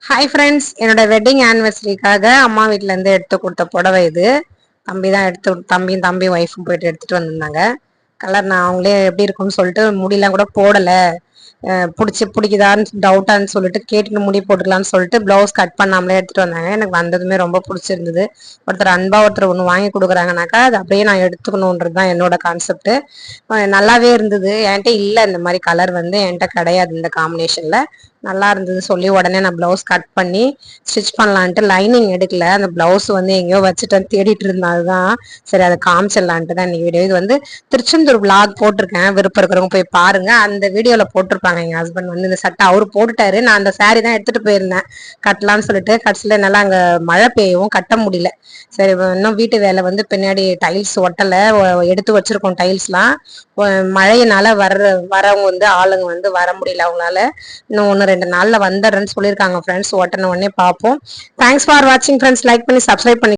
Hi friends, என்னோட wedding ஆனிவர்சரிக்காக அம்மா வீட்ல இருந்து எடுத்து கொடுத்த புடவை இது. தம்பி தான் தம்பி ஒய்ஃபும் போயிட்டு எடுத்துட்டு வந்திருந்தாங்க. கலர் நான் அவங்களே எப்படி இருக்கும்னு சொல்லிட்டு முடியெல்லாம் கூட போடலை, பிடிக்குதான்னு டவுட்டான்னு சொல்லிட்டு கேட்டுட்டு முடி போட்டுக்கலான்னு சொல்லிட்டு ப்ளவுஸ் கட் பண்ணாமலே எடுத்துட்டு வந்தாங்க. எனக்கு வந்ததுமே ரொம்ப பிடிச்சிருந்தது. ஒருத்தர் அன்பா ஒருத்தர் ஒன்று வாங்கி கொடுக்குறாங்கனாக்கா அது அப்படியே நான் எடுத்துக்கணுன்றது தான் என்னோட கான்செப்ட். நல்லாவே இருந்தது. என்கிட்ட இல்லை, இந்த மாதிரி கலர் வந்து என்கிட்ட கிடையாது. இந்த காம்பினேஷன்ல நல்லா இருந்தது சொல்லி உடனே நான் ப்ளவுஸ் கட் பண்ணி ஸ்டிச் பண்ணலான்ட்டு லைனிங் எடுக்கல. அந்த ப்ளவுஸ் வந்து எங்கேயோ வச்சுட்டேன், தேடிட்டு இருந்தால்தான் சரி அதை காமிச்சிடலான்ட்டு தான் இன்னைக்கு வீடியோ. இது வந்து திருச்செந்தூர் விளாக் போட்டிருக்கேன், விருப்பம் இருக்கிறவங்க போய் பாருங்க. அந்த வீடியோல போட்டிருப்பாங்க. எங்க ஹஸ்பண்ட் வந்து இந்த சட்டை அவரு போட்டுட்டாரு, நான் அந்த சாரி தான் எடுத்துட்டு போயிருந்தேன் கட்டலான்னு சொல்லிட்டு. கடைசியில என்னால அங்க மழை பெய்யவும் கட்ட முடியல. சரி, இன்னும் வீட்டு வேலை வந்து பின்னாடி டைல்ஸ் ஒட்டலை, எடுத்து வச்சிருக்கோம் டைல்ஸ்லாம். மழையினால வரவங்க வந்து ஆளுங்க வந்து வர முடியல அவங்களால. இன்னும் 1-2 நாள்ல வந்துடுறேன்னு சொல்லியிருக்காங்க ஃப்ரெண்ட்ஸ். உடனே பார்ப்போம். தேங்க்ஸ் ஃபார் வாட்சிங் ஃப்ரெண்ட்ஸ். லைக் பண்ணி சப்ஸ்கிரைப் பண்ணி